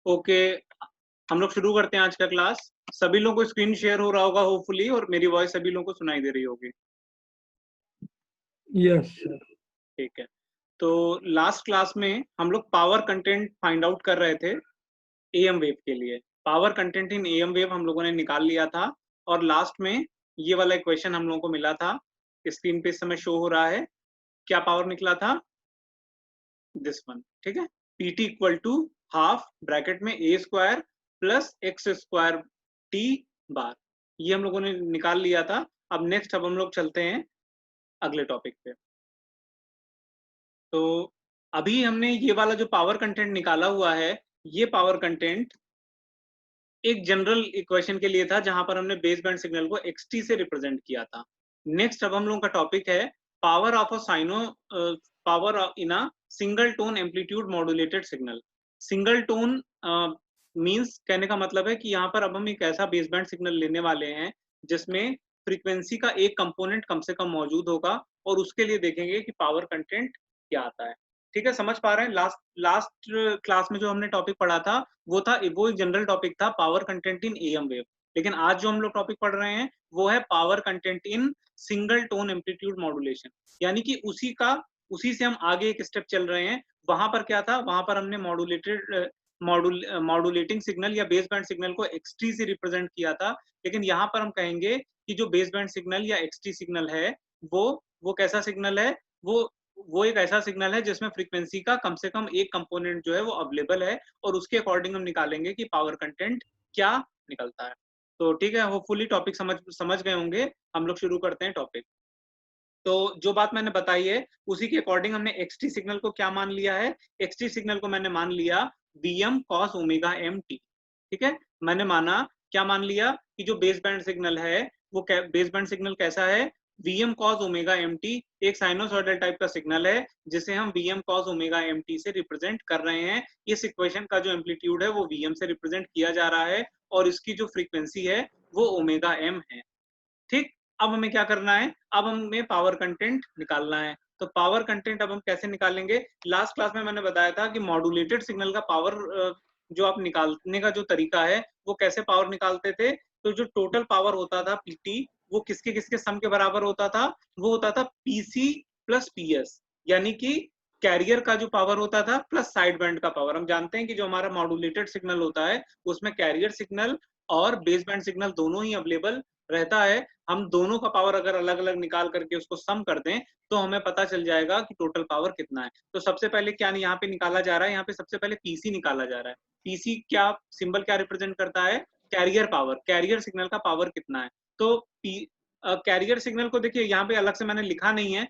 Okay, हम लोग शुरू करते हैं आज का क्लास। सभी लोगों को स्क्रीन शेयर हो रहा होगा होपफुली, और मेरी वॉइस सभी लोगों को सुनाई दे रही होगी। Yes sir. ठीक है, तो लास्ट क्लास में हम लोग पावर कंटेंट फाइंड आउट कर रहे थे एएम वेव के लिए। Power content in am wave हम लोगों ने निकाल लिया था, और लास्ट में ये वाला इक्वेशन हम लोगों को मिला था, स्क्रीन पे इस समय शो हो रहा है। क्या पावर निकला था? This one. ठीक है, PT equal to half bracket में a square plus x square t bar, ये हम लोगों ने निकाल लिया था। अब नेक्स्ट हम लोग चलते हैं अगले टॉपिक पे। तो अभी हमने ये वाला जो पावर कंटेंट निकाला हुआ है, ये पावर कंटेंट एक जनरल इक्वेशन के लिए था, जहां पर हमने बेस बैंड सिग्नल को xt से रिप्रेजेंट किया था। नेक्स्ट अब हम लोगों का टॉपिक है power of a sino power in a single tone amplitude modulated signal. Single tone means कहने का मतलब है कि यहाँ पर अब हम एक ऐसा बेस बैंड सिग्नल लेने वाले हैं जिसमें फ्रीक्वेंसी का एक कंपोनेंट कम से कम मौजूद होगा, और उसके लिए देखेंगे कि पावर कंटेंट क्या आता है। ठीक है, समझ पा रहे हैं? लास्ट लास्ट क्लास में जो हमने टॉपिक पढ़ा था वो एक जनरल टॉपिक था, power content in am wave. लेकिन आज जो हम लोग टॉपिक पढ़ रहे हैं वो है power content in single tone amplitude modulation, यानी कि उसी से हम आगे एक स्टेप चल रहे हैं। वहां पर क्या था? वहां पर हमने मॉड्यूलेटिंग सिग्नल या बेस बैंड सिग्नल को एक्सटी से रिप्रेजेंट किया था। लेकिन यहाँ पर हम कहेंगे कि जो बेस बैंड सिग्नल या एक्सटी सिग्नल है वो कैसा सिग्नल है? वो एक ऐसा सिग्नल है जिसमें फ्रीक्वेंसी का कम से कम एक कंपोनेंट जो है वो अवेलेबल है, और उसके अकॉर्डिंग हम निकालेंगे कि पावर कंटेंट क्या निकलता है। तो ठीक है, होपफुली टॉपिक समझ गए होंगे। हम लोग शुरू करते हैं टॉपिक। तो जो बात मैंने बताई है उसी के अकॉर्डिंग हमने एक्सटी सिग्नल को क्या मान लिया है? एक्सटी सिग्नल को मैंने मान लिया Vm cos omega M T. ठीक है, मैंने माना, क्या मान लिया कि जो बेस बैंड सिग्नल है वो बेस बैंड सिग्नल कैसा है? Vm cos omega M T, एक साइनोसॉइडल टाइप का सिग्नल है जिसे हम Vm cos omega M T से रिप्रेजेंट कर रहे हैं। इस इक्वेशन का जो एम्पलीट्यूड है वो Vm से रिप्रेजेंट किया जा रहा है, और इसकी जो फ्रीक्वेंसी है वो ओमेगा एम है। ठीक, अब हमें क्या करना है? अब हमें पावर कंटेंट निकालना है। तो पावर कंटेंट अब हम कैसे निकालेंगे? लास्ट क्लास में मैंने बताया था कि मॉड्यूलेटेड सिग्नल का पावर जो आप निकालने का जो तरीका है वो कैसे पावर निकालते थे। तो जो टोटल पावर होता था पीटी, वो किसके किसके सम के बराबर होता था? वो होता था पीसी प्लस पीएस, यानी कि कैरियर का जो पावर होता था प्लस साइड बैंड का पावर। हम जानते हैं कि जो हमारा मॉड्यूलेटेड सिग्नल होता है उसमें कैरियर सिग्नल और बेस बैंड सिग्नल दोनों ही अवेलेबल रहता है। हम दोनों का पावर अगर अलग अलग निकाल करके उसको सम कर दें तो हमें पता चल जाएगा कि टोटल पावर कितना है। तो सबसे पहले क्या यहाँ पे निकाला जा रहा है? यहाँ पे सबसे पहले पीसी निकाला जा रहा है। पीसी क्या सिंबल क्या रिप्रेजेंट करता है? कैरियर पावर, कैरियर सिग्नल का पावर कितना है। तो कैरियर सिग्नल को देखिए यहाँ पे अलग से मैंने लिखा नहीं है।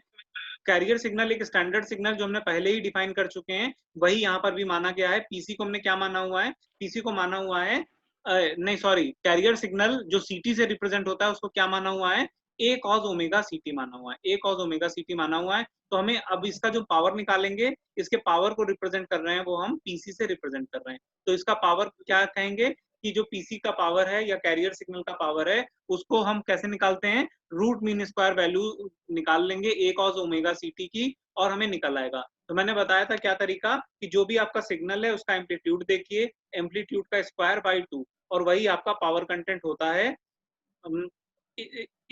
कैरियर सिग्नल एक स्टैंडर्ड सिग्नल जो हमने पहले ही डिफाइन कर चुके हैं, वही यहाँ पर भी माना गया है। पीसी को हमने क्या माना हुआ है? पीसी को माना हुआ है नहीं सॉरी, कैरियर सिग्नल जो सीटी से रिप्रेजेंट होता है उसको क्या माना हुआ है? ए कॉस ओमेगा सीटी माना हुआ है। ए कॉस ओमेगा सीटी माना हुआ है। तो हमें अब इसका जो पावर निकालेंगे, इसके पावर को रिप्रेजेंट कर रहे हैं वो हम पीसी से रिप्रेजेंट कर रहे हैं। तो इसका पावर क्या कहेंगे कि जो पीसी का पावर है या कैरियर सिग्नल का पावर है उसको हम कैसे निकालते हैं? रूट मीन स्क्वायर वैल्यू निकाल लेंगे ए कॉस ओमेगा सीटी की, और हमें निकल आएगा। तो मैंने बताया था क्या तरीका, कि जो भी आपका सिग्नल है उसका एम्पलीट्यूड देखिए, एम्पलीट्यूड का स्क्वायर बाई 2, और वही आपका पावर कंटेंट होता है।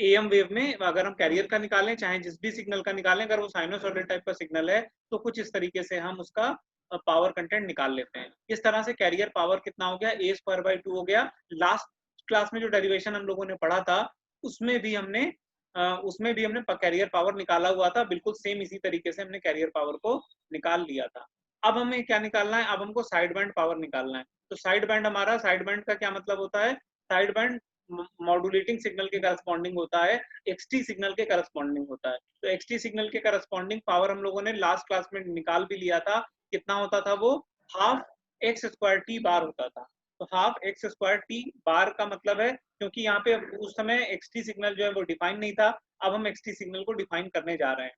एएम वेव में अगर हम कैरियर का निकालें चाहे जिस भी सिग्नल का निकालें, अगर वो साइनोसॉइडल टाइप का सिग्नल है तो कुछ इस तरीके से हम उसका पावर कंटेंट निकाल लेते हैं। इस तरह से कैरियर पावर कितना हो गया? ए स्क्वायर बाई 2 हो गया। लास्ट क्लास में जो डेरिवेशन हम लोगों ने पढ़ा था उसमें भी हमने कैरियर पावर निकाला हुआ था, बिल्कुल सेम इसी तरीके से हमने कैरियर पावर को निकाल लिया था। अब हमें क्या निकालना है? अब हमको साइड बैंड पावर निकालना है। तो साइड बैंड का क्या मतलब होता है? साइड बैंड मॉड्यूलेटिंग सिग्नल के करस्पॉन्डिंग होता है, एक्सटी सिग्नल के करस्पॉन्डिंग होता है। तो एक्सटी सिग्नल के करस्पॉन्डिंग पावर हम लोगों ने लास्ट क्लास में निकाल भी लिया था। कितना होता था वो? हाफ एक्स स्क्वायर टी बार होता था। तो हाफ एक्स स्क्वायर टी बार का मतलब है, क्योंकि यहाँ पे उस समय एक्सटी सिग्नल जो है वो डिफाइन नहीं था, अब हम एक्सटी सिग्नल को डिफाइन करने जा रहे हैं।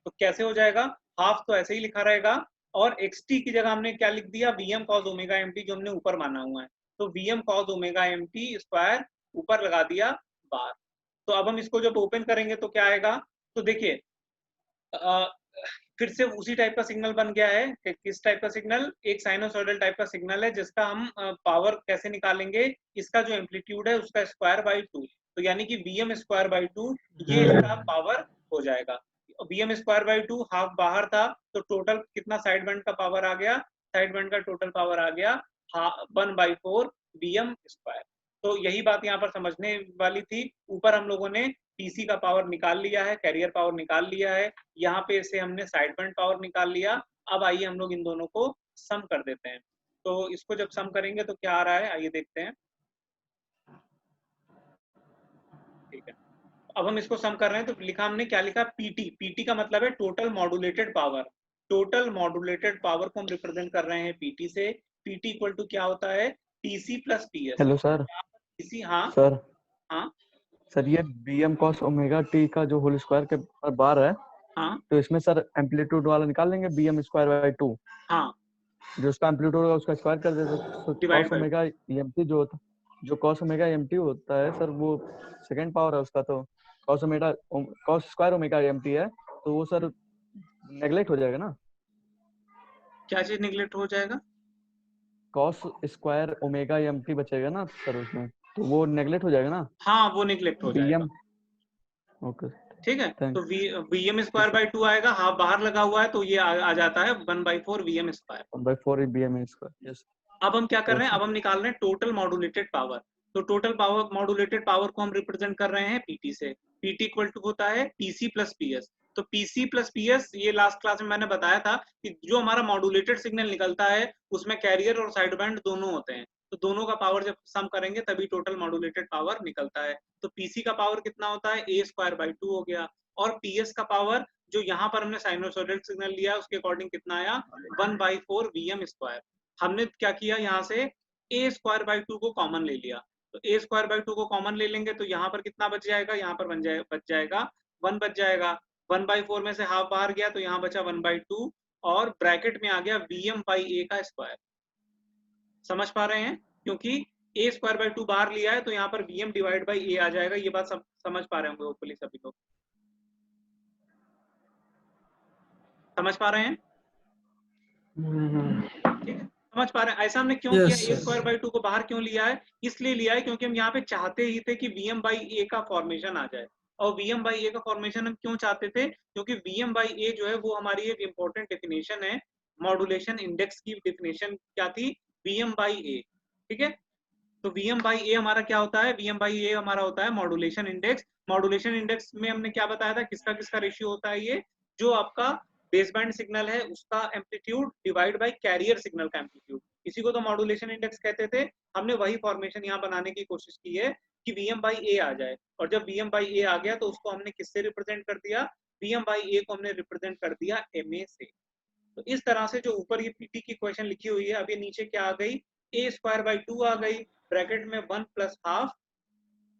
तो कैसे हो जाएगा? हाफ तो ऐसे ही लिखा रहेगा, और xt की जगह हमने क्या लिख दिया? Vm cos ओमेगा mt, जो हमने ऊपर माना हुआ है। तो Vm cos omega mt square ऊपर लगा दिया बार। तो अब हम इसको जब ओपन करेंगे तो क्या आएगा? तो देखिए फिर से उसी टाइप का सिग्नल बन गया है। किस टाइप का सिग्नल? एक साइनोसॉइडल टाइप का सिग्नल है, जिसका हम पावर कैसे निकालेंगे? इसका जो एम्पलीट्यूड है उसका स्क्वायर बाई 2, तो यानी कि Vm स्क्वायर बाई 2 ये इसका पावर हो जाएगा। Vm स्क्वायर बाई 2 हाफ बाहर था, तो टोटल कितना साइड बैंड का पावर आ गया? साइड बैंड का टोटल पावर आ गया 1/4 Vm स्क्वायर। तो यही बात यहाँ पर समझने वाली थी। ऊपर हम लोगों ने पीसी का पावर निकाल लिया है, कैरियर पावर निकाल लिया है, यहाँ पे से हमने साइड बैंड पावर निकाल लिया। अब आइए हम लोग इन दोनों को सम कर देते हैं। तो इसको जब सम करेंगे तो क्या आ रहा है, आइए देखते हैं। ठीक है, अब हम इसको सम कर रहे हैं, तो लिखा हमने, क्या लिखा? पीटी। पीटी का मतलब है total modulated power. Total modulated power को हम रिप्रेजेंट कर रहे हैं पीटी से। पीटी इक्वल टू क्या होता है? TC plus PS. Hello sir. TC, हाँ सर हाँ सर ये bm cos ओमेगा t का जो होल स्क्वायर के बार है, हाँ तो इसमें सर एम्पलीट्यूड वाला निकाल लेंगे bm स्क्वायर बाई 2, हाँ, जो उसका एम्पलीट्यूड होगा उसका स्क्वायर कर देते। तो divide cos by. Omega emt जो cos ओमेगा emt होता है सर, वो सेकंड पावर है उसका, तो cos स्क्वायर ओमेगा emt है, तो वो सर नेगलेक्ट हो जाएगा ना। क्या चीज निगलेक्ट हो जाएगा? cos स्क्वायर ओमेगा emt बचेगा ना सर उसमें, तो वो नेगलेक्ट हो जाएगा ना। हाँ, वो निगलेक्ट हो जाएगा। bm ओके ठीक है, थैंक तो Vm ठीक स्क्वायर सर। बाई 2 आएगा, हाफ बाहर लगा हुआ है, तो ये आ जाता है 1/4 Vm square. 1/4 bm square, yes. अब हम क्या कर रहे हैं? ओके अब हम निकाल रहे हैं टोटल मॉड्यूलेटेड पावर। तो टोटल पावर, मॉड्यूलेटेड पावर को हम रिप्रेजेंट कर रहे हैं पीटी से। पीटी इक्वल टू होता है पीसी प्लस पीएस। तो पीसी प्लस पीएस, ये लास्ट क्लास में मैंने बताया था कि जो हमारा मॉड्यूलेटेड सिग्नल निकलता है उसमें कैरियर और साइड बैंड दोनों होते हैं। तो दोनों का पावर जब सम करेंगे तभी टोटल मॉड्यूलेटेड पावर निकलता है। तो पीसी का पावर कितना होता है? ए स्क्वायर बाई 2 हो गया। और पीएस का पावर, जो यहाँ पर हमने साइनोसॉइडल सिग्नल लिया उसके अकॉर्डिंग कितना आया? 1/4 Vm स्क्वायर। हमने क्या किया, यहाँ से ए स्क्वायर बाई 2 को कॉमन ले लिया। तो ए स्क्वायर बाई 2 को कॉमन ले लेंगे तो यहाँ पर कितना बच जाएगा? यहाँ पर बच जाएगा 1 बच जाएगा। 1/4 में से हाफ बाहर गया तो यहाँ बचा 1/2, और ब्रैकेट में आ गया Vm बाई ए का स्क्वायर। समझ पा रहे हैं? क्योंकि ए स्क्वायर बाई 2 बाहर लिया है तो यहाँ पर Vm डिवाइड बाई ए आ जाएगा। ये बात सब समझ पा रहे होंगे होपफुली सभी लोग। समझ पा रहे हैं? ठीक है, समझ पा रहे हैं? ऐसा हमने क्यों किया? ए स्क्वायर बाई 2 को बाहर क्यों लिया है? इसलिए लिया है क्योंकि हम यहाँ पे चाहते ही थे कि Vm बाई ए का फॉर्मेशन आ जाए। और Vm बाई ए का फॉर्मेशन हम क्यों चाहते थे? क्योंकि Vm बाई ए जो है वो हमारी एक इंपॉर्टेंट डेफिनेशन है। मॉड्यूलेशन इंडेक्स की डेफिनेशन क्या थी? Vm बाई ए। ठीक है, तो Vm बाई ए हमारा क्या होता है? Vm बाई ए हमारा होता है मॉड्यूलेशन इंडेक्स। मॉड्यूलेशन इंडेक्स में हमने क्या बताया था? किसका किसका रेशियो होता है? ये जो आपका बेस बैंड सिग्नल है उसका amplitude divide by carrier signal का एम्पलीट्यूड, इसी को तो मॉड्यूलेशन इंडेक्स कहते थे। हमने वही फॉर्मेशन यहाँ बनाने की कोशिश की है कि Vm बाई ए आ जाए। और जब Vm बाई ए आ गया तो उसको हमने किससे रिप्रेजेंट कर दिया? Vm बाई ए को हमने रिप्रेजेंट कर दिया Ma से। तो इस तरह से जो ऊपर ये पीटी की क्वेश्चन लिखी हुई है, अब ये नीचे क्या आ गई? ए स्क्वायर बाई 2 आ गई, ब्रैकेट में 1 प्लस हाफ,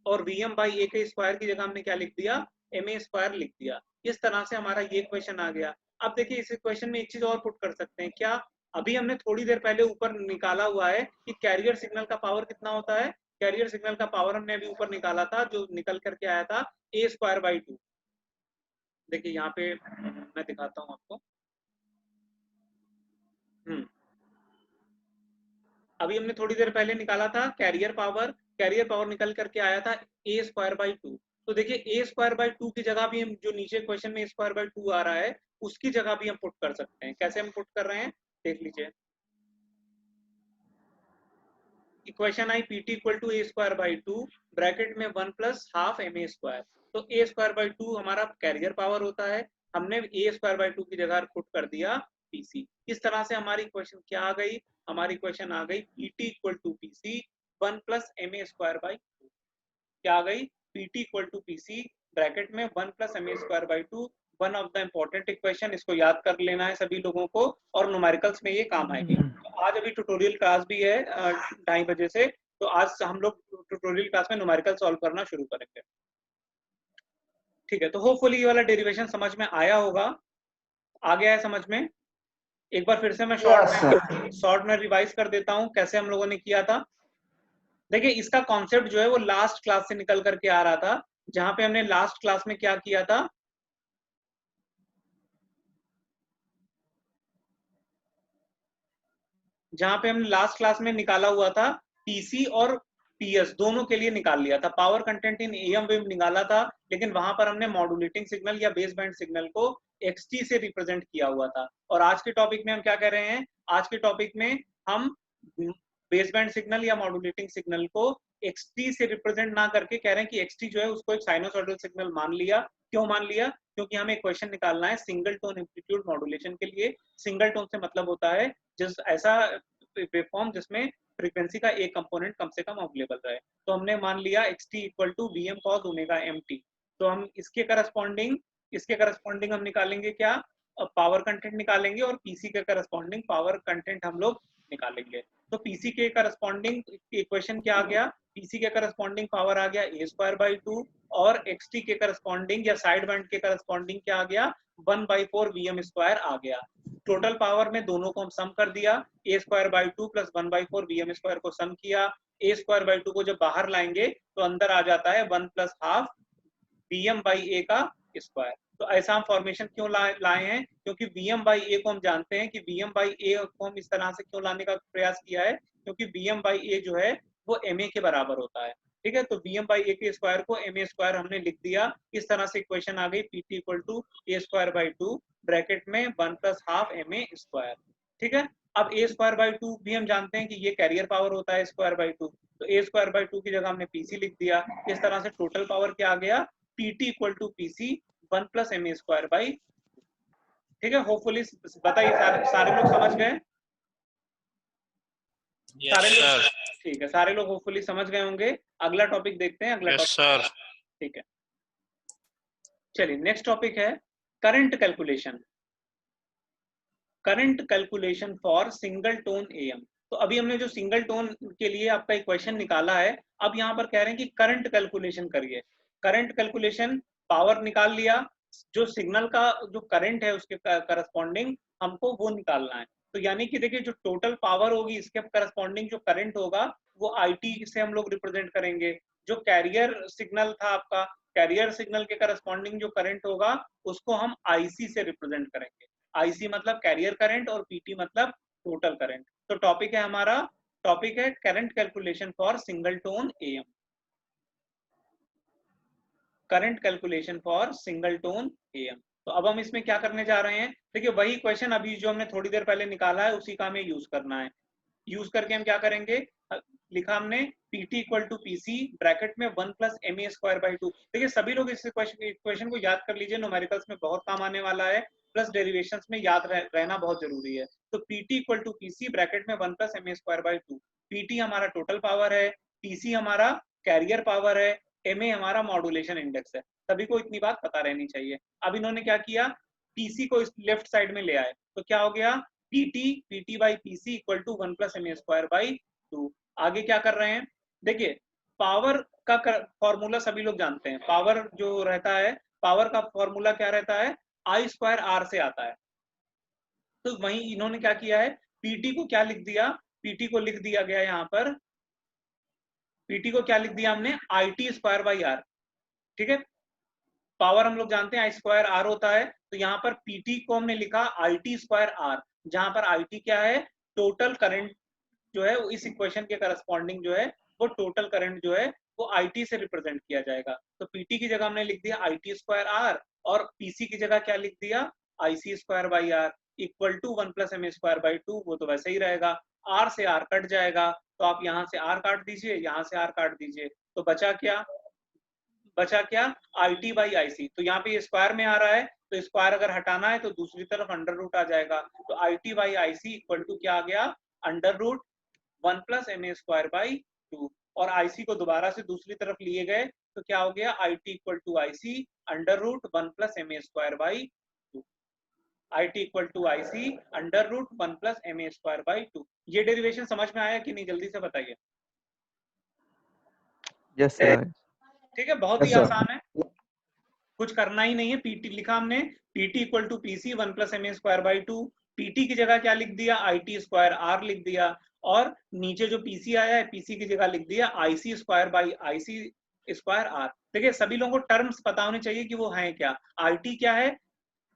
और Vm बाई ए के स्क्वायर की जगह हमने क्या लिख दिया? Ma स्क्वायर लिख दिया। इस तरह से हमारा ये क्वेश्चन आ गया। अब देखिए इस क्वेश्चन में एक चीज और पुट कर सकते हैं क्या? अभी हमने थोड़ी देर पहले ऊपर निकाला हुआ है कि कैरियर सिग्नल का पावर कितना होता है। कैरियर सिग्नल का पावर हमने अभी ऊपर निकाला था, जो निकल करके आया था ए स्क्वायर बाई 2। देखिए यहाँ पे मैं दिखाता हूँ आपको। अभी हमने थोड़ी देर पहले निकाला था कैरियर पावर। कैरियर पावर निकल करके आया था ए स्क्वायर बाई 2। तो देखिए ए स्क्वायर बाई 2 की जगह भी हम, जो नीचे क्वेश्चन में ए स्क्वायर बाई 2 आ रहा है उसकी जगह भी हम पुट कर सकते हैं। कैसे हम पुट कर रहे हैं देख लीजिए। Equation I PT equal to A square by 2, bracket में 1 plus half M A square. तो ए स्क्वायर बाई 2 हमारा कैरियर पावर होता है, हमने ए स्क्वायर बाई 2 की जगह पुट कर दिया पीसी। इस तरह से हमारी इक्वेशन क्या आ गई? हमारी इक्वेशन आ गई PT equal to PC 1 plus M A square by 2। क्या आ गई? PT equal to PC bracket में 1 plus M A square by 2। One of the important equation, इसको याद कर लेना है सभी लोगों को, और न्यूमेरिकल्स में ये काम आएगी। तो आज अभी ट्यूटोरियल क्लास भी है 2:30 बजे से, तो आज हम लोग ट्यूटोरियल क्लास में न्यूमेरिकल सॉल्व करना शुरू करेंगे। ठीक है, तो होपफुली ये वाला डेरिवेशन समझ में आया होगा। आ गया है समझ में? एक बार फिर से मैं शॉर्ट में रिवाइज कर देता हूँ कैसे हम लोगों ने किया था। देखिए इसका कॉन्सेप्ट जो है वो लास्ट क्लास से निकल करके आ रहा था, जहां पे हमने लास्ट क्लास में क्या किया था? जहां पे हमने लास्ट क्लास में निकाला हुआ था पीसी और पीएस दोनों के लिए निकाल लिया था, power content in am wave निकाला था, लेकिन वहां पर हमने मॉड्यूलेटिंग सिग्नल या बेस बैंड सिग्नल को एक्सटी से रिप्रेजेंट किया हुआ था। और आज के टॉपिक में हम क्या कर रहे हैं, आज के टॉपिक में हम बेस बैंड सिग्नल या मॉड्यूलेटिंग सिग्नल को एक्सटी से रिप्रेजेंट ना करके कह रहे हैं कि एक्सटी जो है उसको एक साइनोसॉइडल सिग्नल मान लिया। क्यों मान लिया? क्योंकि हमें एक क्वेश्चन निकालना है सिंगल टोन एम्पलीट्यूड मॉड्यूलेशन के लिए। सिंगल टोन से मतलब होता है जिस ऐसा वेवफॉर्म जिसमें फ्रीक्वेंसी का एक कंपोनेंट कम से कम अवेलेबल रहे। तो हमने मान लिया xt equal to V M cos omega M T. तो हम इसके करस्पॉन्डिंग हम निकालेंगे क्या, पावर कंटेंट निकालेंगे, और पीसी के करस्पॉन्डिंग पावर कंटेंट हम लोग निकालेंगे। तो पीसी के करस्पॉन्डिंग इक्वेशन क्या आ गया, पीसी के करस्पॉन्डिंग पावर आ गया ए स्क्वायर बाई 2, और एक्सटी के करस्पॉन्डिंग या साइड बैंड के करस्पॉन्डिंग क्या आ गया, 1/4 वीएम स्क्वायर आ गया। टोटल पावर में दोनों को हम सम कर दिया, ए स्क्वायर बाई 2 प्लस 1/4 वीएम स्क्वायर को सम किया। ए स्क्वायर बाई 2 को जब बाहर लाएंगे तो अंदर आ जाता है 1 प्लस हाफ वीएम बाई ए का स्क्वायर। तो ऐसा हम फॉर्मेशन क्यों लाए हैं, क्योंकि वीएम बाई ए को हम जानते हैं कि वीएम बाई ए को हम इस तरह से क्यों लाने का प्रयास किया है, क्योंकि वीएम बाई ए जो है वो एम ए के बराबर होता है। ठीक है, तो वीएम बाई ए के स्क्वायर को एम ए स्क्वायर हमने लिख दिया। इस तरह से इक्वेशन आ गई PT equal to A square by 2 bracket में 1 plus half M A square. ठीक है, अब ए स्क्वायर बाई 2 भी हम जानते हैं कि ये कैरियर पावर होता है स्क्वायर बाई 2, तो ए स्क्वायर बाई 2 की जगह हमने पीसी लिख दिया। इस तरह से टोटल पावर क्या आ गया, PT equal to PC 1 plus M A square by. ठीक है, होपफुली बताइए सारे लोग समझ गए? सारे लोग, ठीक है, सारे लोग होपफुली समझ गए होंगे। अगला टॉपिक देखते हैं, अगला टॉपिक। ठीक है, चलिए नेक्स्ट टॉपिक है current calculation. Current calculation for single tone am. तो अभी हमने जो सिंगल टोन के लिए आपका इक्वेशन निकाला है, अब यहाँ पर कह रहे हैं कि करंट कैलकुलेशन करिए। करंट कैलकुलेशन, पावर निकाल लिया, जो सिग्नल का जो करंट है उसके करस्पॉन्डिंग हमको वो निकालना है। तो यानी कि देखिए जो टोटल पावर होगी इसके करस्पॉन्डिंग जो करंट होगा वो आईटी से हम लोग रिप्रेजेंट करेंगे। जो कैरियर सिग्नल था आपका, कैरियर सिग्नल के करस्पॉन्डिंग जो करंट होगा उसको हम आईसी से रिप्रेजेंट करेंगे। आईसी मतलब कैरियर करंट और पीटी मतलब टोटल करंट। तो टॉपिक है हमारा, टॉपिक है current calculation for single tone am. Current calculation for single tone am. तो अब हम इसमें क्या करने जा रहे हैं, देखिए वही क्वेश्चन अभी जो हमने थोड़ी देर पहले निकाला है उसी का हमें यूज करना है। यूज करके हम क्या करेंगे, लिखा हमने PT equal to PC bracket में 1 plus M A square by 2। देखिए सभी लोग इस क्वेश्चन को याद कर लीजिए, न्यूमेरिकल्स में बहुत काम आने वाला है, प्लस डेरिवेशंस में याद रहना बहुत जरूरी है। तो PT equal to PC bracket में 1 plus M A square by 2। PT हमारा टोटल पावर है, पीसी हमारा कैरियर पावर है, एम ए हमारा मॉड्यूलेशन इंडेक्स है। सभी को इतनी बात पता रहनी चाहिए। अब इन्होंने क्या किया, पीसी को इस लेफ्ट साइड में ले आए, तो क्या हो गया, PT by PC equal to 1 plus M A square by 2। आगे क्या कर रहे हैं, देखिए पावर का फॉर्मूला सभी लोग जानते हैं। पावर जो रहता है, पावर का फॉर्मूला क्या रहता है, आई स्क्वायर आर से आता है। तो वहीं इन्होंने क्या किया है, पीटी को क्या लिख दिया, पीटी को लिख दिया गया यहाँ पर, पीटी को क्या लिख दिया हमने, I T square by R. ठीक है, पावर हम लोग जानते हैं आई स्क्वायर आर होता है, तो यहाँ पर पीटी को हमने लिखा आई टी स्क्वायर आर, जहां पर आई टी क्या है, टोटल करंट जो है इस इक्वेशन के करस्पॉन्डिंग जो है वो टोटल करंट जो है वो आईटी से रिप्रेजेंट किया जाएगा। तो पीटी की जगह हमने लिख दिया आई टी स्क्वायर आर, और पीसी की जगह क्या लिख दिया, IC square by R equal to 1 plus M square by 2। वो तो वैसे ही रहेगा, आर से आर कट जाएगा, तो आप यहाँ से आर काट दीजिए, यहाँ से आर काट दीजिए, तो बचा क्या, बचा क्या, आई टी बाई आई सी। तो यहाँ पे स्क्वायर में आ रहा है, तो स्क्वायर अगर हटाना है तो दूसरी तरफ अंडर रूट आ जाएगा। तो I T by I C equal to क्या आ गया, under root 1 plus M A square by 2। और आईसी को दोबारा से दूसरी तरफ लिए गए तो क्या हो गया, I T equal to I C under root 1 plus M A square by 2। I T equal to I C under root 1 plus M A square by 2। ये डेरिवेशन समझ में आया कि नहीं, जल्दी से बताइए। Yes sir. ठीक है, बहुत ही आसान है, कुछ करना ही नहीं है। पीटी लिखा हमने, PT equal to PC 1 plus M A square by 2। PT की जगह क्या लिख दिया, आई टी स्क्वायर आर लिख दिया, और नीचे जो पीसी आया है पीसी की जगह लिख दिया IC square by IC square R. देखिए सभी लोगों को टर्म्स पता होने चाहिए कि वो है क्या। आईटी क्या है,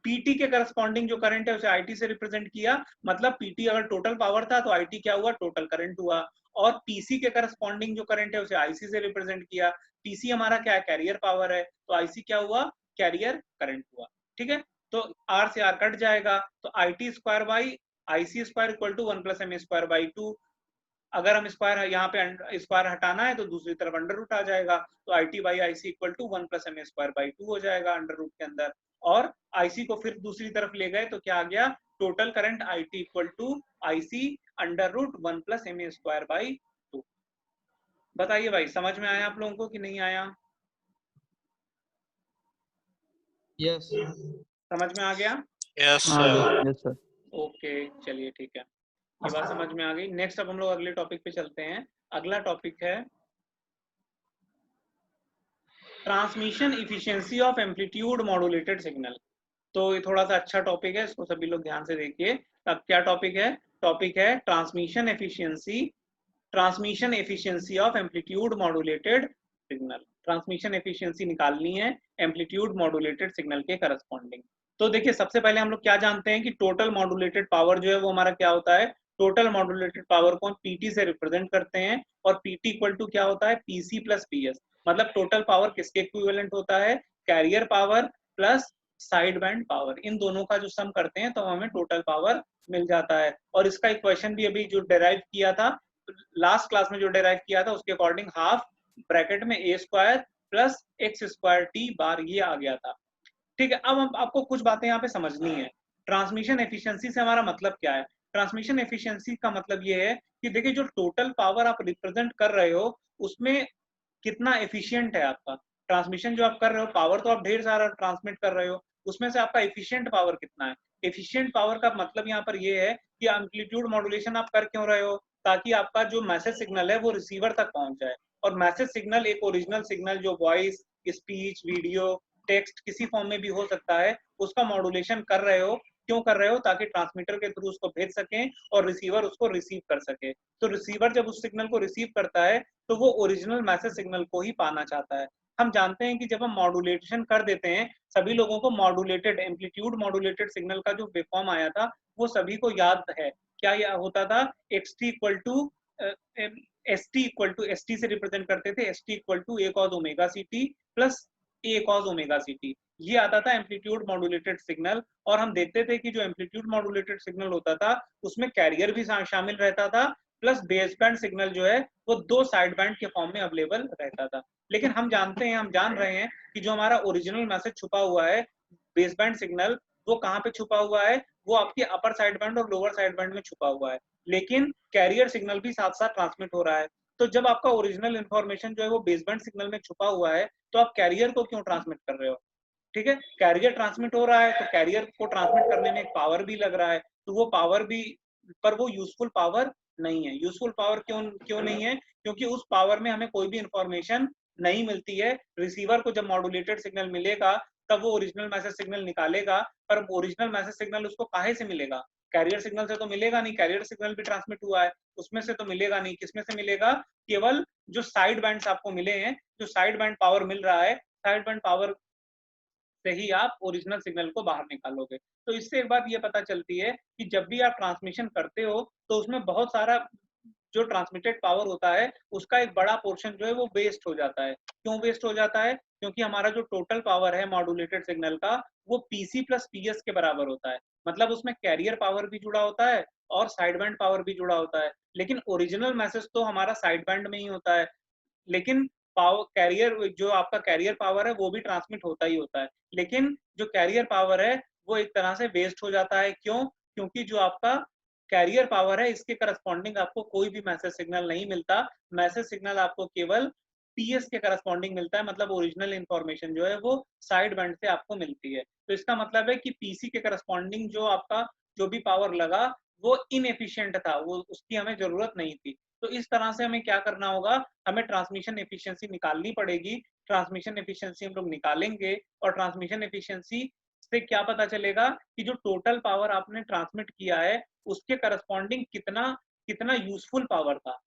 पीटी के करस्पॉन्डिंग जो करंट है उसे आईटी से रिप्रेजेंट किया, मतलब पीटी अगर टोटल पावर था तो आईटी क्या हुआ, टोटल करंट हुआ। और पीसी के करस्पॉन्डिंग जो करंट है उसे आईसी से रिप्रेजेंट किया, पीसी हमारा क्या है, कैरियर पावर है, तो आईसी क्या हुआ, कैरियर करंट हुआ। ठीक है, तो आर से आर कट जाएगा, तो I T square by I C square equal to 1 + m square by 2। अगर हम स्क्वायर यहाँ पे स्क्वायर हटाना है तो दूसरी तरफ अंडर रूट आ जाएगा, तो I T by I C equal to 1 + m square by 2 हो जाएगा अंडर रूट के अंदर। और आईसी को फिर दूसरी तरफ ले गए तो क्या आ गया, total current I T equal to I C under root 1 + m square by 2। बताइए भाई, समझ में आया आप लोगों को कि नहीं आया? यस समझ में आ गया? यस हाँ सर। Yes sir. ओके चलिए ठीक है, ये बात समझ में आ गई। नेक्स्ट अब हम लोग अगले टॉपिक पे चलते हैं। अगला टॉपिक है transmission efficiency of amplitude modulated signal. तो ये थोड़ा सा अच्छा टॉपिक है, इसको सभी लोग ध्यान से देखिए। अब क्या टॉपिक है? टॉपिक है transmission efficiency of amplitude modulated signal. Transmission efficiency निकालनी है एम्पलीट्यूड मॉड्यूलेटेड सिग्नल के करस्पॉन्डिंग। तो देखिए, सबसे पहले हम लोग क्या जानते हैं कि टोटल मॉड्यूलेटेड पावर जो है वो हमारा क्या होता है, टोटल मॉड्यूलेटेड पावर को हम पीटी से रिप्रेजेंट करते हैं, और पीटी इक्वल टू क्या होता है, पीसी प्लस पीएस। मतलब टोटल पावर किसके इक्विवेलेंट होता है, carrier power plus side band power, इन दोनों का जो सम करते हैं तो हमें टोटल पावर मिल जाता है। और इसका इक्वेशन भी अभी जो डेराइव किया था लास्ट क्लास में, जो डेराइव किया था उसके अकॉर्डिंग हाफ ब्रैकेट में a square plus x square t bar ये आ गया था। ठीक है, अब हम आपको कुछ बातें यहाँ पे समझनी है। ट्रांसमिशन एफिशिएंसी से हमारा मतलब क्या है? ट्रांसमिशन एफिशिएंसी का मतलब ये है कि देखिए, जो टोटल पावर आप रिप्रेजेंट कर रहे हो उसमें कितना एफिशिएंट है आपका ट्रांसमिशन। जो आप कर रहे हो पावर तो आप ढेर सारा ट्रांसमिट कर रहे हो, उसमें से आपका एफिशिएंट पावर कितना है। एफिशिएंट पावर का मतलब यहाँ पर ये है कि एम्पलीट्यूड मॉड्यूलेशन आप कर क्यों रहे हो, ताकि आपका जो मैसेज सिग्नल है वो रिसीवर तक पहुंच जाए। और मैसेज सिग्नल एक ओरिजिनल सिग्नल जो वॉइस, स्पीच, वीडियो, टेक्स्ट किसी फॉर्म में भी हो सकता है, उसका मॉड्यूलेशन कर रहे हो। क्यों कर रहे हो? ताकि ट्रांसमीटर के थ्रू उसको भेज सकें और रिसीवर उसको रिसीव कर सके। तो रिसीवर जब उस सिग्नल को रिसीव करता है तो वो ओरिजिनल मैसेज सिग्नल को ही पाना चाहता है। हम जानते हैं कि जब हम मॉड्यूलेशन कर देते हैं, सभी लोगों को मॉड्यूलेटेड एम्पलीट्यूड मॉड्यूलेटेड सिग्नल का जो वेवफॉर्म आया था वो सभी को याद है। क्या यह होता था? X T equal to S T equal to, S T से रिप्रेजेंट करते थे, S T equal to A cos omega C T plus A cos omega C T, ये आता था एम्पलीट्यूड मॉड्यूलेटेड सिग्नल। और हम देखते थे कि जो एम्पलीट्यूड मॉड्यूलेटेड सिग्नल होता था उसमें कैरियर भी शामिल रहता था, प्लस बेस बैंड सिग्नल जो है वो 2 साइड बैंड के फॉर्म में अवेलेबल रहता था। लेकिन हम जानते हैं, हम जान रहे हैं कि जो हमारा ओरिजिनल मैसेज छुपा हुआ है बेस बैंड सिग्नल, वो कहाँ पे छुपा हुआ है, वो आपके अपर साइड बैंड और लोअर साइड बैंड में छुपा हुआ है। लेकिन कैरियर सिग्नल भी साथ साथ ट्रांसमिट हो रहा है। तो जब आपका ओरिजिनल इन्फॉर्मेशन जो है वो बेस बैंड सिग्नल में छुपा हुआ है, तो आप कैरियर को क्यों ट्रांसमिट कर रहे हो? ठीक है, कैरियर ट्रांसमिट हो रहा है तो कैरियर को ट्रांसमिट करने में एक पावर भी लग रहा है, तो वो पावर भी, पर वो यूजफुल पावर नहीं है। यूजफुल पावर क्यों क्यों नहीं है? क्योंकि उस पावर में हमें कोई भी इंफॉर्मेशन नहीं मिलती है। रिसीवर को जब मॉड्यूलेटेड सिग्नल मिलेगा तब वो ओरिजिनल मैसेज सिग्नल निकालेगा, पर ओरिजिनल मैसेज सिग्नल उसको काहे से मिलेगा? कैरियर सिग्नल से तो मिलेगा नहीं, कैरियर सिग्नल भी ट्रांसमिट हुआ है, उसमें से तो मिलेगा नहीं। किसमें से मिलेगा? केवल जो साइड बैंड्स आपको मिले हैं, जो साइड बैंड पावर मिल रहा है, साइड बैंड पावर से ही आप ओरिजिनल सिग्नल को बाहर निकालोगे। तो इससे एक बात ये पता चलती है कि जब भी आप ट्रांसमिशन करते हो तो उसमें बहुत सारा जो ट्रांसमिटेड पावर होता है उसका एक बड़ा पोर्शन जो है वो वेस्ट हो जाता है। क्यों वेस्ट हो जाता है? क्योंकि हमारा जो टोटल पावर है मॉड्यूलेटेड सिग्नल का वो पीसी प्लस पीएस के बराबर होता है। मतलब उसमें कैरियर पावर भी जुड़ा होता है और साइड बैंड पावर भी जुड़ा होता है। लेकिन ओरिजिनल मैसेज तो हमारा साइड बैंड में ही होता है, लेकिन पावर कैरियर, जो आपका कैरियर पावर है वो भी ट्रांसमिट होता ही होता है। लेकिन जो कैरियर पावर है वो एक तरह से वेस्ट हो जाता है। क्यों? क्योंकि जो आपका कैरियर पावर है इसके करस्पॉन्डिंग आपको कोई भी मैसेज सिग्नल नहीं मिलता। मैसेज सिग्नल आपको केवल पीएस के करस्पॉन्डिंग मिलता है, मतलब ओरिजिनल इंफॉर्मेशन जो है वो साइड बैंड से आपको मिलती है। तो इसका मतलब है कि पीसी के करस्पॉन्डिंग जो आपका जो भी पावर लगा वो इनएफिशिएंट था, वो उसकी हमें जरूरत नहीं थी। तो इस तरह से हमें क्या करना होगा, हमें ट्रांसमिशन एफिशिएंसी निकालनी पड़ेगी। ट्रांसमिशन एफिशिएंसी हम लोग निकालेंगे और ट्रांसमिशन एफिशिएंसी से क्या पता चलेगा कि जो टोटल पावर आपने ट्रांसमिट किया है उसके करस्पॉन्डिंग कितना कितना यूजफुल पावर था।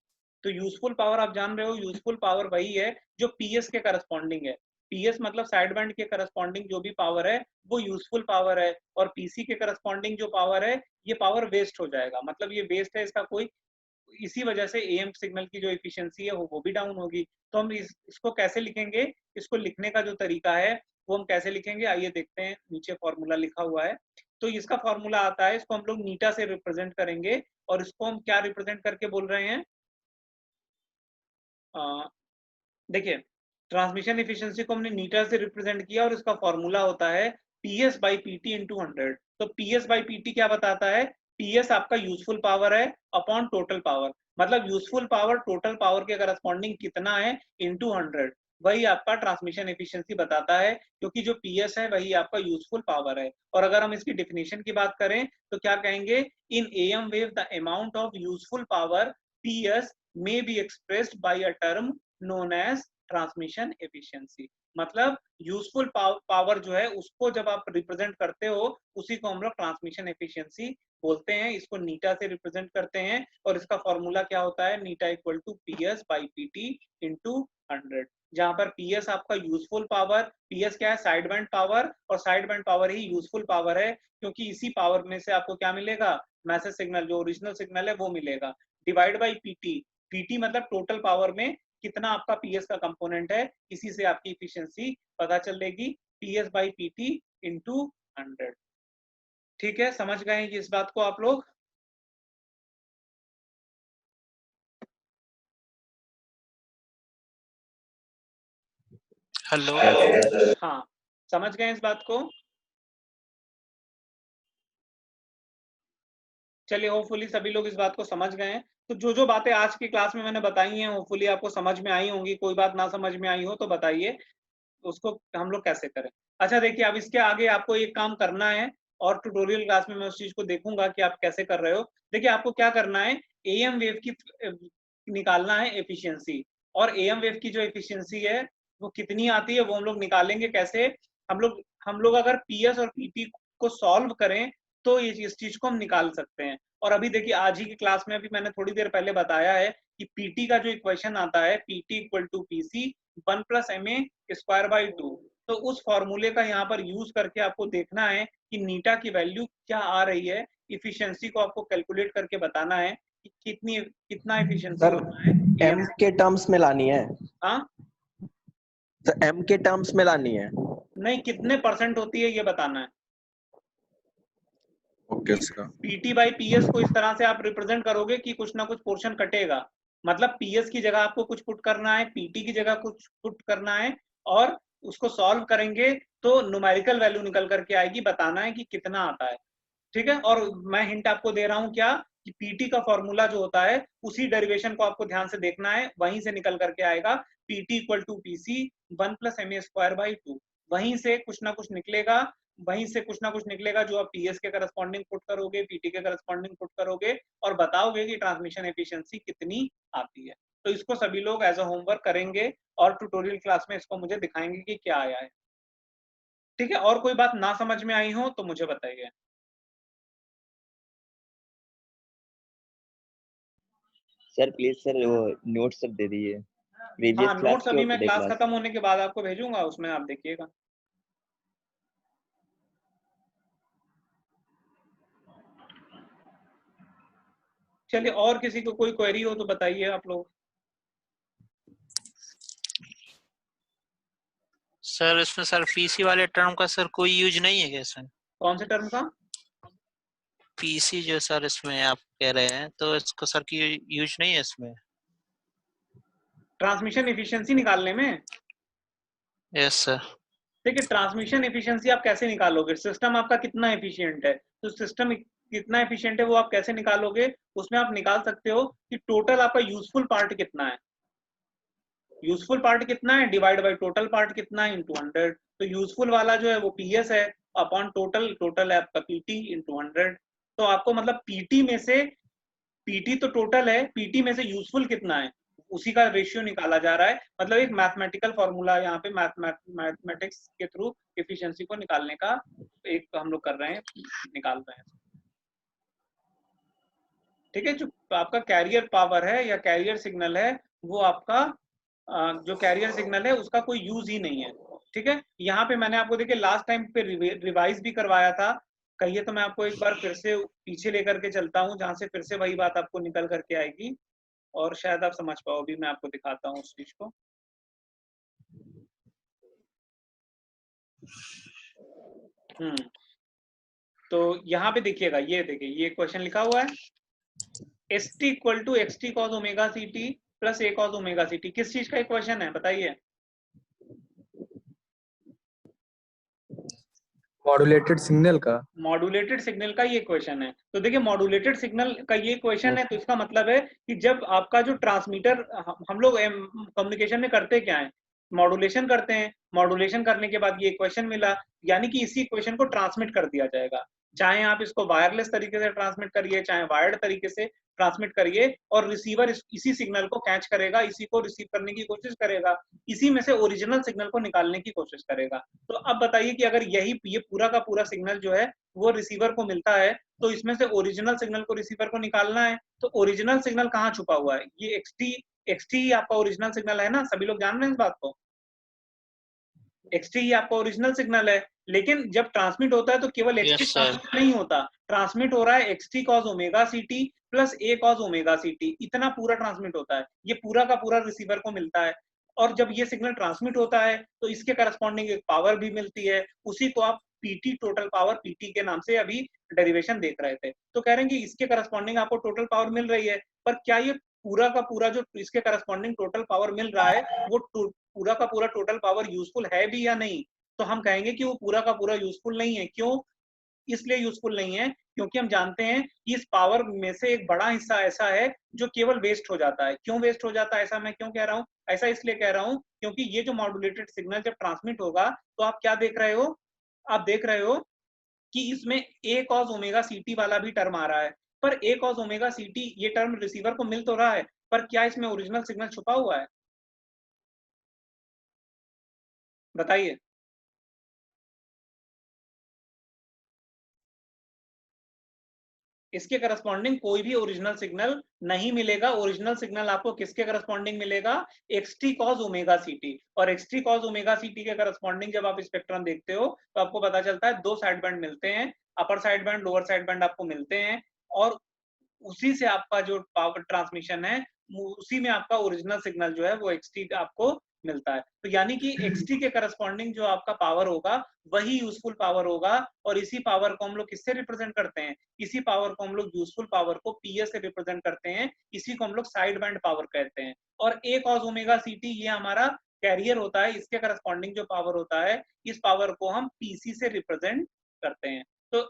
तो यूजफुल पावर आप जान रहे हो, यूजफुल पावर वही है जो पीएस के करस्पॉन्डिंग है। PS मतलब साइड बैंड के करस्पॉन्डिंग जो भी पावर है वो यूजफुल पावर है, और PC के करस्पॉन्डिंग जो पावर है ये पावर वेस्ट हो जाएगा, मतलब ये वेस्ट है, इसका कोई, इसी वजह से AM सिग्नल की जो एफिशिएंसी है वो भी डाउन होगी। तो हम इसको कैसे लिखेंगे, इसको लिखने का जो तरीका है वो हम कैसे लिखेंगे, आइए देखते हैं, नीचे फॉर्मूला लिखा हुआ है। तो इसका फॉर्मूला आता है, इसको हम लोग नीटा से रिप्रेजेंट करेंगे, और इसको हम क्या रिप्रेजेंट करके बोल रहे हैं, देखिए ट्रांसमिशन एफिशिएंसी को हमने नीटा से रिप्रेजेंट किया, और इसका फॉर्मूला होता है PS बाई PT इंटू 100। तो PS बाई PT क्या बताता है, PS आपका यूजफुल पावर है अपॉन टोटल पावर, मतलब यूजफुल पावर टोटल पावर के करस्पॉन्डिंग कितना है इंटू 100, वही आपका ट्रांसमिशन एफिशिएंसी बताता है, क्योंकि जो PS है वही आपका यूजफुल पावर है। और अगर हम इसकी डेफिनेशन की बात करें तो क्या कहेंगे, इन AM wave the amount of useful power PS may be expressed by a term known as transmission efficiency. मतलब यूजफुल पावर जो है उसको जब आप रिप्रेजेंट करते हो उसी को हम लोग ट्रांसमिशन एफिशिएंसी बोलते हैं, इसको नीटा से रिप्रेजेंट करते हैं, और इसका फॉर्मूला क्या होता है, eta equal to PS by PT into 100, जहां पर PS आपका यूजफुल पावर, PS क्या है, साइड बैंड पावर, और साइड बैंड पावर ही यूजफुल पावर है, क्योंकि इसी पावर में से आपको क्या मिलेगा, मैसेज सिग्नल, जो ओरिजिनल सिग्नल है वो मिलेगा, डिवाइड बाई PT, PT मतलब टोटल पावर में कितना आपका PS का कंपोनेंट है, इसी से आपकी एफिशिएंसी पता चलेगी, PS बाई PT इंटू 100। ठीक है, समझ गए कि इस बात को आप लोग, हेलो। हाँ समझ गए इस बात को। चलिए होपफुली सभी लोग इस बात को समझ गए हैं। तो जो जो बातें आज की क्लास में मैंने बताई हैं होपफुली आपको समझ में आई होंगी, कोई बात ना समझ में आई हो तो बताइए, उसको हम लोग कैसे करें। अच्छा देखिए, अब इसके आगे आपको एक काम करना है, और ट्यूटोरियल क्लास में मैं उस चीज को देखूंगा कि आप कैसे कर रहे हो। देखिए आपको क्या करना है, AM वेव की निकालना है एफिशिएंसी, और AM वेव की जो एफिशिएंसी है वो कितनी आती है वो हम लोग निकालेंगे कैसे, हम लोग अगर PS और PT को सॉल्व करें तो इस चीज को हम निकाल सकते हैं। और अभी देखिए आज ही की क्लास में अभी मैंने थोड़ी देर पहले बताया है कि PT का जो इक्वेशन आता है, PT equal to PC 1 plus MA square by 2, तो उस फॉर्मूले का यहाँ पर यूज करके आपको देखना है कि नीटा की वैल्यू क्या आ रही है, इफिशिएंसी को आपको कैलकुलेट करके बताना है कि कितना एफिशिएंसी होता है M के टर्म्स में लानी है। हाँ तो M के टर्म्स में लानी है, नहीं, कितने परसेंट होती है ये बताना है। Okay sir. PT by PS को इस तरह से आप रिप्रेजेंट करोगे कि कुछ ना कुछ पोर्शन कटेगा, मतलब PS की जगह आपको कुछ पुट करना है, PT की जगह कुछ पुट करना है, और उसको सॉल्व करेंगे तो न्यूमेरिकल वैल्यू निकल करके आएगी, बताना है कि कितना आता है। ठीक है, और मैं हिंट आपको दे रहा हूं क्या, कि PT का फॉर्मूला जो होता है उसी डेरिवेशन को आपको ध्यान से देखना है, वहीं से निकल करके आएगा PT equal to PC 1 plus MA square by 2, वहीं से कुछ ना कुछ निकलेगा, वहीं से कुछ ना कुछ निकलेगा जो आप PS के करस्पॉन्डिंग पुट करोगे, PT के करस्पॉन्डिंग पुट करोगे, और बताओगे कि ट्रांसमिशन एफिशिएंसी कितनी आती है। तो इसको सभी लोग एज अ होमवर्क करेंगे, और ट्यूटोरियल क्लास में इसको मुझे दिखाएंगे कि क्या आया है। ठीक है, और कोई बात ना समझ में आई हो तो मुझे बताइए। सर प्लीज सर वो नोट्स सब दे दीजिए प्रीवियस हाँ क्लास नोट्स की अभी और मैं टुडे क्लास क्लास। खत्म होने के बाद आपको भेजूंगा, उसमें आप देखिएगा। चलिए, और किसी को कोई क्वेरी हो तो बताइए आप लोग। सर इसमें सर पीसी वाले टर्म का सर कोई यूज नहीं है क्या इसमें? कौन से टर्म का? पीसी जो सर इसमें आप कह रहे हैं तो इसको सर की यूज नहीं है इसमें? ट्रांसमिशन एफिशिएंसी निकालने में? Yes sir. देखिए ट्रांसमिशन एफिशिएंसी आप कैसे निकालोगे, सिस्टम आपका कितना एफिशिएंट है, तो सिस्टम कितना एफिशिएंट है वो आप कैसे निकालोगे, उसमें आप निकाल सकते हो कि टोटल आपका यूजफुल पार्ट कितना है, यूजफुल पार्ट कितना है डिवाइड बाय टोटल पार्ट कितना है इंटू 100। तो यूजफुल वाला जो है वो PS है अपॉन टोटल, टोटल है आपका PT इंटू 100। तो आपको मतलब PT में से, PT तो टोटल है, PT में से यूजफुल कितना है उसी का रेशियो निकाला जा रहा है, मतलब एक मैथमेटिकल फॉर्मूला यहाँ पे मैथमेटिक्स के थ्रू एफिशिएंसी को निकालने का एक हम लोग कर रहे हैं, निकाल रहे हैं। ठीक है, जो आपका कैरियर पावर है या कैरियर सिग्नल है वो आपका जो कैरियर सिग्नल है उसका कोई यूज ही नहीं है, ठीक है, यहाँ पे मैंने आपको देखिए लास्ट टाइम पे रिवाइज भी करवाया था। कहिए तो मैं आपको एक बार फिर से पीछे लेकर के चलता हूँ, जहाँ से फिर से वही बात आपको निकल करके आएगी और शायद आप समझ पाओ। अभी मैं आपको दिखाता हूँ उस चीज को। तो यहाँ पे देखिएगा, ये देखिए ये क्वेश्चन लिखा हुआ है, S T equal to X T cos omega C T plus A cos omega C T. किस चीज का क्वेश्चन है बताइए? मॉड्यूलेटेड सिग्नल का। मॉड्यूलेटेड सिग्नल का ये क्वेश्चन है। तो देखिए मॉड्यूलेटेड सिग्नल का ये क्वेश्चन है, तो इसका मतलब है कि जब आपका जो ट्रांसमीटर, हम लोग कम्युनिकेशन में करते क्या है, मॉड्यूलेशन करते हैं। मॉड्यूलेशन करने के बाद ये क्वेश्चन मिला, यानी कि इसी क्वेश्चन को ट्रांसमिट कर दिया जाएगा। चाहे आप इसको वायरलेस तरीके से ट्रांसमिट करिए, चाहे वायर्ड तरीके से ट्रांसमिट करिए, और रिसीवर इसी सिग्नल को कैच करेगा, इसी को रिसीव करने की कोशिश करेगा, इसी में से ओरिजिनल सिग्नल को निकालने की कोशिश करेगा। तो अब बताइए कि अगर ये पूरा का पूरा सिग्नल जो है वो रिसीवर को मिलता है, तो इसमें से ओरिजिनल सिग्नल को रिसीवर को निकालना है। तो ओरिजिनल सिग्नल कहाँ छुपा हुआ है? ये एक्सटी ही आपका ओरिजिनल सिग्नल है ना, सभी लोग जान रहे हैं इस बात को। एक्सटी ही आपका ओरिजिनल सिग्नल है, लेकिन जब ट्रांसमिट होता है तो केवल एक्सटी ट्रांसमिट नहीं होता, ट्रांसमिट हो रहा है x t cos omega C T plus ए कॉस ओमेगा सी टी, इतना पूरा ट्रांसमिट होता है। ये पूरा का पूरा रिसीवर को मिलता है। और जब ये सिग्नल ट्रांसमिट होता है तो इसके करस्पॉन्डिंग एक पावर भी मिलती है, उसी को आप पीटी, टोटल पावर पीटी के नाम से अभी डेरिवेशन देख रहे थे। तो कह रहे हैं कि इसके करस्पॉन्डिंग आपको टोटल पावर मिल रही है, पर क्या ये पूरा का पूरा जो इसके करस्पॉन्डिंग टोटल पावर मिल रहा है वो पूरा का पूरा टोटल पावर यूजफुल है भी या नहीं? तो हम कहेंगे कि वो पूरा का पूरा यूजफुल नहीं है। क्यों इसलिए यूजफुल नहीं है? क्योंकि हम जानते हैं कि इस पावर में से एक बड़ा हिस्सा ऐसा है जो केवल वेस्ट हो जाता है। क्यों वेस्ट हो जाता है, ऐसा मैं क्यों कह रहा हूँ? ऐसा इसलिए कह रहा हूँ क्योंकि ये जो मॉड्यूलेटेड सिग्नल जब ट्रांसमिट होगा तो आप क्या देख रहे हो? आप देख रहे हो कि इसमें ए कॉस ओमेगा सी टी वाला भी टर्म आ रहा है, पर ए कॉस ओमेगा सी टी ये टर्म रिसीवर को मिल तो रहा है, पर क्या इसमें ओरिजिनल सिग्नल छुपा हुआ है? बताइए। इसके करस्पॉन्डिंग कोई भी ओरिजिनल सिग्नल नहीं मिलेगा। ओरिजिनल सिग्नल आपको किसके करस्पॉन्डिंग मिलेगा? एक्सटी कॉस ओमेगा सी टी। और एक्सटी कॉस ओमेगा सी टी के करस्पॉन्डिंग जब आप स्पेक्ट्रम देखते हो तो आपको पता चलता है दो साइड बैंड मिलते हैं, upper side band, lower side band आपको मिलते हैं, और उसी से आपका जो पावर ट्रांसमिशन है उसी में आपका ओरिजिनल सिग्नल जो है वो एक्सटी आपको मिलता है। तो यानी कि एक्सटी के करस्पॉन्डिंग जो आपका पावर होगा वही यूजफुल पावर होगा, और इसी पावर को हम लोग किससे रिप्रेजेंट करते हैं? इसी पावर को हम लोग यूजफुल पावर को पीएस से रिप्रेजेंट करते हैं, इसी को हम लोग साइड बैंड पावर कहते हैं। और ए कॉस ओमेगा सी टी ये हमारा कैरियर होता है, इसके करस्पॉन्डिंग जो पावर होता है इस पावर को हम पीसी से रिप्रेजेंट करते हैं। तो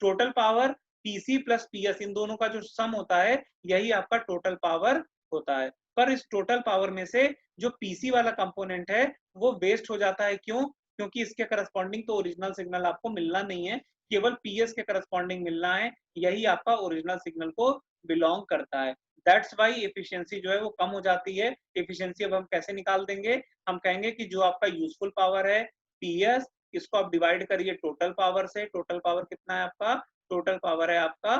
total power PC plus PS इन दोनों का जो सम होता है यही आपका टोटल पावर होता है। पर इस टोटल पावर में से जो पीसी वाला कंपोनेंट है वो वेस्ट हो जाता है। क्यों? क्योंकि इसके करस्पॉन्डिंग तो ओरिजिनल सिग्नल आपको मिलना नहीं है, केवल पीएस के करस्पॉन्डिंग मिलना है, यही आपका ओरिजिनल सिग्नल को बिलोंग करता है। दैट्स वाई एफिशिएंसी जो है वो कम हो जाती है। एफिशिएंसी अब हम कैसे निकाल देंगे? हम कहेंगे कि जो आपका यूजफुल पावर है पीएस, इसको आप डिवाइड करिए टोटल पावर से। टोटल पावर कितना है आपका? टोटल पावर है आपका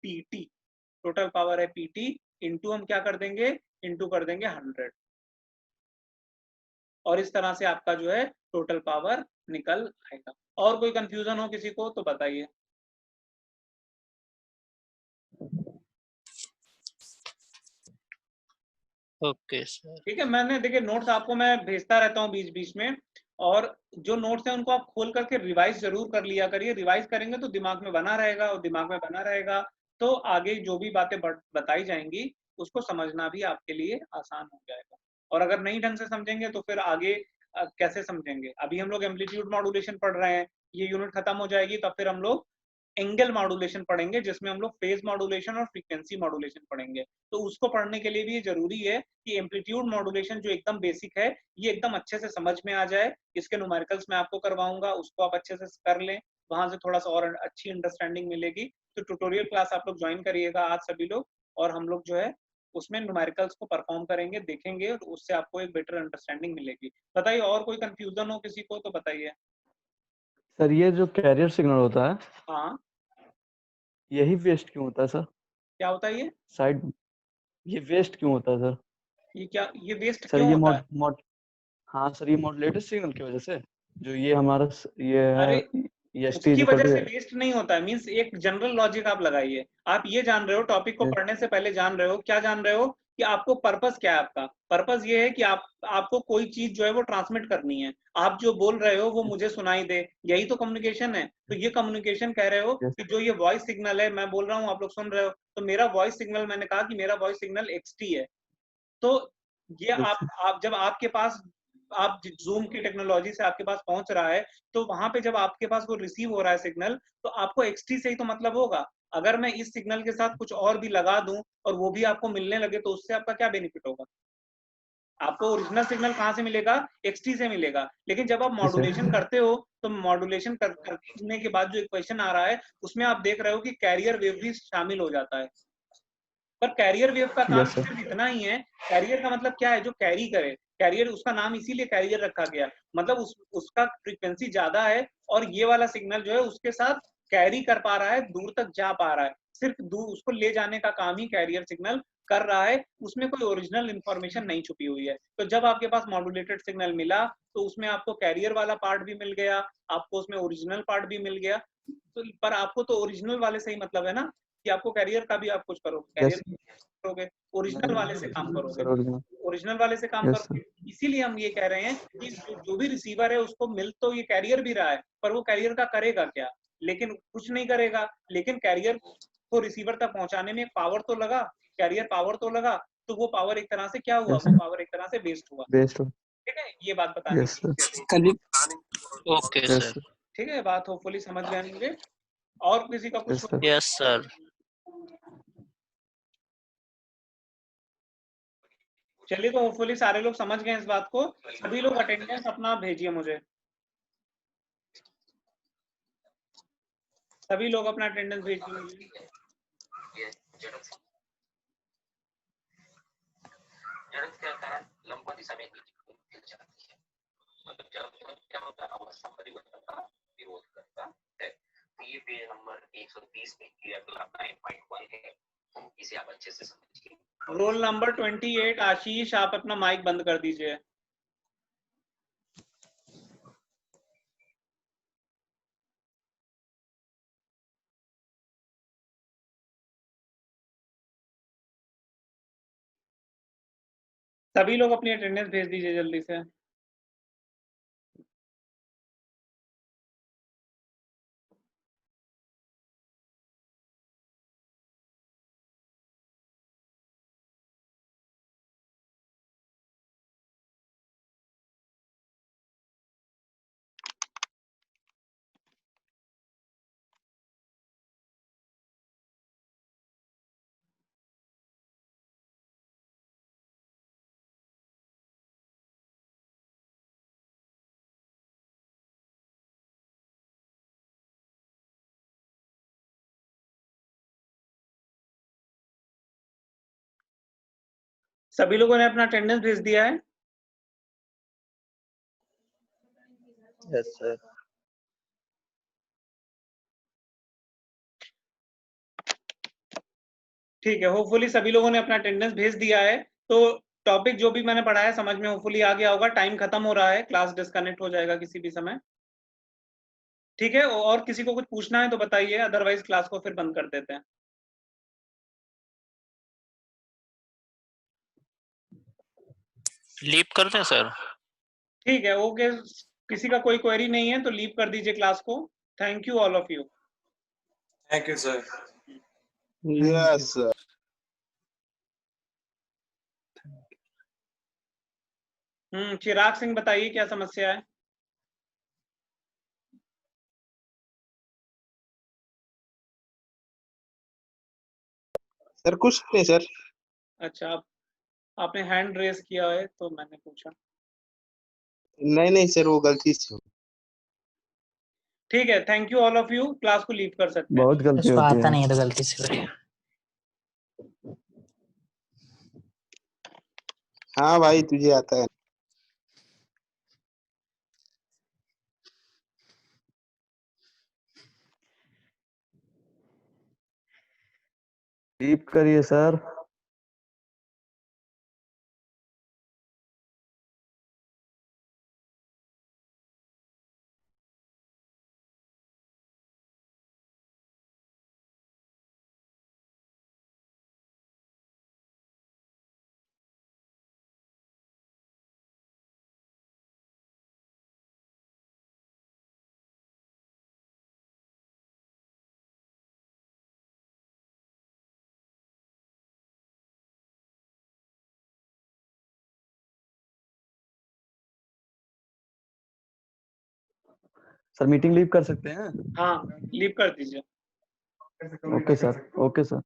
पीटी। टोटल पावर है पीटी, इंटू हम क्या कर देंगे? इंटू कर देंगे 100, और इस तरह से आपका जो है टोटल पावर निकल आएगा। और कोई कंफ्यूजन हो किसी को तो बताइए। Okay sir. ठीक है, मैंने देखिए नोट्स आपको मैं भेजता रहता हूँ बीच बीच में, और जो नोट्स हैं उनको आप खोल करके रिवाइज जरूर कर लिया करिए। रिवाइज करेंगे तो दिमाग में बना रहेगा, और दिमाग में बना रहेगा तो आगे जो भी बातें बताई जाएंगी उसको समझना भी आपके लिए आसान हो जाएगा। और अगर नहीं ढंग से समझेंगे तो फिर आगे कैसे समझेंगे? अभी हम लोग एम्पलीट्यूड मॉड्यूलेशन पढ़ रहे हैं, ये यूनिट खत्म हो जाएगी तब फिर हम लोग एंगल मॉड्यूलेशन पढ़ेंगे, जिसमें हम लोग फेज मॉड्यूलेशन और फ्रीक्वेंसी मॉड्यूलेशन पढ़ेंगे। तो उसको पढ़ने के लिए भी ये जरूरी है कि एम्पलीट्यूड मॉड्यूलेशन जो एकदम बेसिक है ये एकदम अच्छे से समझ में आ जाए। इसके न्यूमेरिकल्स मैं आपको करवाऊंगा, उसको आप अच्छे से कर लें, वहां से थोड़ा सा और अच्छी अंडरस्टैंडिंग मिलेगी। तो ट्यूटोरियल क्लास आप लोग ज्वाइन करिएगा आज सभी लोग, और हम लोग जो है उसमें न्यूमेरिकल्स को परफॉर्म करेंगे, देखेंगे, और उससे आपको एक बेटर अंडरस्टैंडिंग मिलेगी। बताइए और कोई कंफ्यूजन हो किसी को तो बताइए। सर ये जो कैरियर सिग्नल होता है हाँ, यही वेस्ट क्यों होता है सर? क्या होता है ये? साइड ये वेस्ट क्यों होता है सर? ये क्या, ये वेस्ट सर क्यों ये होता है? हाँ सर, ये मॉड्यूलेटेड सिग्नल की वजह से जो ये हमारा ये है, अरे ये st उसकी इज इक्वल वजह टू से वेस्ट नहीं होता है, मींस एक जनरल लॉजिक आप लगाइए। आप ये जान रहे हो, टॉपिक को पढ़ने से पहले जान रहे हो, क्या जान रहे हो कि आपको पर्पस क्या है। आपका पर्पस ये है कि आपको कोई चीज जो है वो ट्रांसमिट करनी है, आप जो बोल रहे हो वो मुझे सुनाई दे, यही तो कम्युनिकेशन है। तो ये कम्युनिकेशन कह रहे हो कि जो ये वॉइस सिग्नल है, मैं बोल रहा हूँ आप लोग सुन रहे हो, तो मेरा वॉइस सिग्नल, मैंने कहा कि मेरा वॉइस सिग्नल xt है। तो ये आप जब आपके पास आप जूम की टेक्नोलॉजी से आपके पास पहुंच रहा है, तो वहां पे जब आपके पास वो रिसीव हो रहा है सिग्नल, तो आपको xt से ही तो मतलब होगा। अगर मैं इस सिग्नल के साथ कुछ और भी लगा दूं और वो भी आपको मिलने लगे, तो उससे आपका क्या बेनिफिट होगा? आपको ओरिजिनल सिग्नल कहाँ से मिलेगा? xt से मिलेगा। लेकिन जब आप मॉड्यूलेशन करते हो, तो मॉड्यूलेशन करने के बाद जो इक्वेशन आ रहा है, उसमें आप देख रहे हो कि कैरियर वेव भी शामिल हो जाता है। पर कैरियर वेव का काम यस सर। सिर्फ इतना ही है। कैरियर का मतलब क्या है? जो कैरी करे। कैरियर, उसका नाम इसीलिए कैरियर रखा गया, मतलब उसका फ्रीक्वेंसी ज्यादा है, और ये वाला सिग्नल जो है उसके साथ कैरी कर पा रहा है, दूर तक जा पा रहा है। सिर्फ दूर उसको ले जाने का काम ही कैरियर सिग्नल कर रहा है, उसमें कोई ओरिजिनल इंफॉर्मेशन नहीं छुपी हुई है। तो जब आपके पास मॉड्यूलेटेड सिग्नल मिला, तो उसमें आपको कैरियर वाला पार्ट भी मिल गया, आपको उसमें ओरिजिनल पार्ट भी मिल गया। तो पर आपको तो ओरिजिनल वाले से ही मतलब है ना, कि आपको कैरियर का भी आप कुछ करोगे, यस कैरियर करोगे, ओरिजिनल वाले से काम करोगे, सर, ओरिजिनल। ओरिजिनल वाले से काम यस सर। करोगे। इसीलिए हम ये कह रहे हैं कि जो भी रिसीवर है उसको मिल तो ये कैरियर भी रहा है, पर वो कैरियर का करेगा क्या? लेकिन कुछ नहीं करेगा। लेकिन कैरियर को रिसीवर तक पहुंचाने में पावर तो लगा, कैरियर पावर तो लगा, तो वो पावर एक तरह से क्या हुआ? यस वो सर, पावर एक तरह से वेस्ट हुआ। बेस्ट हो। ठीक है, ये बात बतानी यस थी। सर। कल भी ओके यस सर। सर। ठीक है, बात होपफुली समझ गए होंगे। और किसी का कुछ? Yes sir. Yes sir. चलिए, तो होपफुली सारे लोग समझ गए इस बात को। सभी लोग अटेंडेंस अपना भेजिए मुझे, सभी लोग अपना अटेंडेंस भेजिए मुझे। रोल नंबर 28 आशीष, आप अपना माइक बंद कर दीजिए। सभी लोग अपनी अटेंडेंस भेज दीजिए जल्दी से। सभी लोगों ने अपना अटेंडेंस भेज दिया है? Yes sir. ठीक है, होपफुली सभी लोगों ने अपना अटेंडेंस भेज दिया है। तो टॉपिक जो भी मैंने पढ़ाया समझ में होपफुली आ गया होगा। टाइम खत्म हो रहा है, क्लास डिस्कनेक्ट हो जाएगा किसी भी समय। ठीक है, और किसी को कुछ पूछना है तो बताइए, अदरवाइज क्लास को फिर बंद कर देते हैं। लीव कर दें सर? ठीक है, ओके। किसी का कोई क्वेरी नहीं है तो लीव कर दीजिए क्लास को। Thank you all of you. Thank you sir. Yes sir. Chirag Singh बताइए क्या समस्या है? सर कुछ नहीं सर। अच्छा, आपने हैंड रेस किया है तो मैंने पूछा। नहीं नहीं सर, वो गलती से हो। ठीक है, thank you all of you. Class को लीव कर सकते हैं। बहुत गलती उसको होती आता है। नहीं है तो गलती से करिए। हाँ भाई, तुझे आता है। लीव करिए सर। सर मीटिंग लीव कर सकते हैं? हाँ लीव कर दीजिए। Okay sir, okay sir.